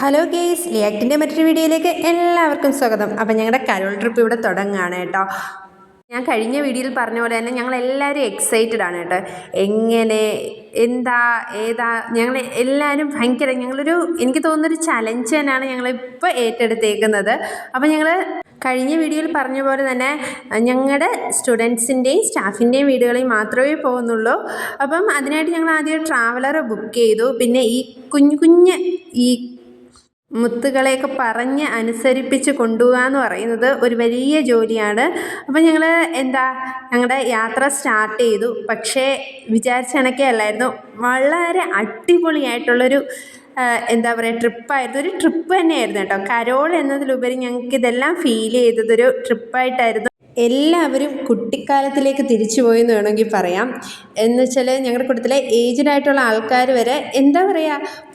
Hello guys, റിയാക്ടിൻ്റെ മറ്റൊരു വീഡിയോയിലേക്ക് എല്ലാവർക്കും സ്വാഗതം. അപ്പം ഞങ്ങളുടെ കരോൾ ട്രിപ്പ് ഇവിടെ തുടങ്ങുകയാണ് കേട്ടോ. ഞാൻ കഴിഞ്ഞ വീഡിയോയിൽ പറഞ്ഞ പോലെ തന്നെ ഞങ്ങളെല്ലാവരും എക്സൈറ്റഡ് ആണ് കേട്ടോ. എങ്ങനെ, എന്താ, ഏതാ, ഞങ്ങൾ എല്ലാവരും ഭയങ്കര എനിക്ക് തോന്നുന്നൊരു ചലഞ്ച് തന്നെയാണ് ഞങ്ങളിപ്പോൾ ഏറ്റെടുത്തേക്കുന്നത്. അപ്പം ഞങ്ങൾ കഴിഞ്ഞ വീഡിയോയിൽ പറഞ്ഞ പോലെ തന്നെ ഞങ്ങളുടെ സ്റ്റുഡൻസിൻ്റെയും സ്റ്റാഫിൻ്റെയും വീടുകളിൽ മാത്രമേ പോകുന്നുള്ളൂ. അപ്പം അതിനായിട്ട് ഞങ്ങൾ ആദ്യം ട്രാവലർ ബുക്ക് ചെയ്തു. പിന്നെ ഈ കുഞ്ഞ് ഈ മുത്തുകളെയൊക്കെ പറഞ്ഞ് അനുസരിപ്പിച്ച് കൊണ്ടുപോകുക എന്ന് പറയുന്നത് ഒരു വലിയ ജോലിയാണ്. അപ്പം ഞങ്ങൾ ഞങ്ങളുടെ യാത്ര സ്റ്റാർട്ട് ചെയ്തു. പക്ഷേ വിചാരിച്ച കണക്കേ അല്ലായിരുന്നു. വളരെ അടിപൊളിയായിട്ടുള്ളൊരു ട്രിപ്പായിരുന്നു. ഒരു ട്രിപ്പ് തന്നെയായിരുന്നു കേട്ടോ. കരോൾ എന്നതിലുപരി ഞങ്ങൾക്ക് ഇതെല്ലാം ഫീൽ ചെയ്തതൊരു ട്രിപ്പായിട്ടായിരുന്നു. എല്ലാവരും കുട്ടിക്കാലത്തിലേക്ക് തിരിച്ചു പോയെന്ന് വേണമെങ്കിൽ പറയാം. എന്നുവെച്ചാൽ ഞങ്ങളുടെ കൂട്ടത്തിലെ ഏജ്ഡ് ആയിട്ടുള്ള ആൾക്കാർ വരെ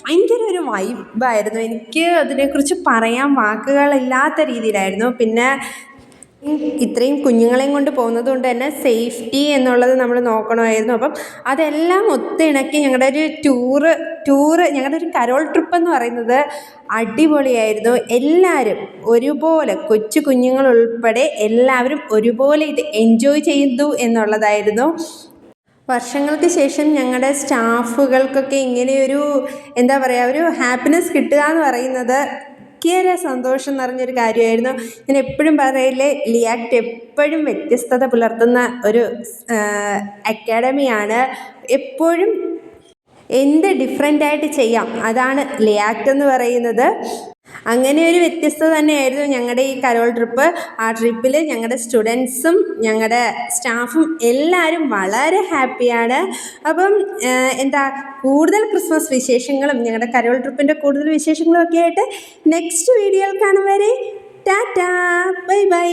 ഭയങ്കര ഒരു വൈബായിരുന്നു. എനിക്ക് അതിനെക്കുറിച്ച് പറയാൻ വാക്കുകളില്ലാത്ത രീതിയിലായിരുന്നു. പിന്നെ ഇത്രയും കുഞ്ഞുങ്ങളെയും കൊണ്ട് പോകുന്നത് കൊണ്ട് തന്നെ സേഫ്റ്റി എന്നുള്ളത് നമ്മൾ നോക്കണമായിരുന്നു. അപ്പം അതെല്ലാം ഒത്തിണക്കി ഞങ്ങളുടെ ഒരു ടൂറ് ഞങ്ങളുടെ ഒരു കരോൾ ട്രിപ്പ് എന്ന് പറയുന്നത് അടിപൊളിയായിരുന്നു. എല്ലാവരും ഒരുപോലെ, കൊച്ചു കുഞ്ഞുങ്ങളുൾപ്പെടെ എല്ലാവരും ഒരുപോലെ ഇത് എൻജോയ് ചെയ്തു എന്നുള്ളതായിരുന്നു. വർഷങ്ങൾക്ക് ശേഷം ഞങ്ങളുടെ സ്റ്റാഫുകൾക്കൊക്കെ ഇങ്ങനെയൊരു ഒരു ഹാപ്പിനെസ് കിട്ടുക എന്ന് പറയുന്നത് ഭയങ്കര സന്തോഷം നിറഞ്ഞൊരു കാര്യമായിരുന്നു. ഞാൻ എപ്പോഴും പറയില്ലേ, ലിയാക്ട് എപ്പോഴും വ്യത്യസ്തത പുലർത്തുന്ന ഒരു അക്കാഡമിയാണ്. എപ്പോഴും എന്ത് ഡിഫറെൻ്റായിട്ട് ചെയ്യാം, അതാണ് ലിയാക്ട് എന്ന് പറയുന്നത്. അങ്ങനെ ഒരു വ്യത്യസ്തത തന്നെയായിരുന്നു ഞങ്ങളുടെ ഈ കരോൾ ട്രിപ്പ്. ആ ട്രിപ്പിൽ ഞങ്ങളുടെ സ്റ്റുഡൻസും ഞങ്ങളുടെ സ്റ്റാഫും എല്ലാവരും വളരെ ഹാപ്പിയാണ്. അപ്പം കൂടുതൽ ക്രിസ്മസ് വിശേഷങ്ങളും ഞങ്ങളുടെ കരോൾ ട്രിപ്പിൻ്റെ കൂടുതൽ വിശേഷങ്ങളും ഒക്കെ ആയിട്ട് നെക്സ്റ്റ് വീഡിയോയിൽ കാണും വരെ ടാറ്റാ, ബൈ ബൈ.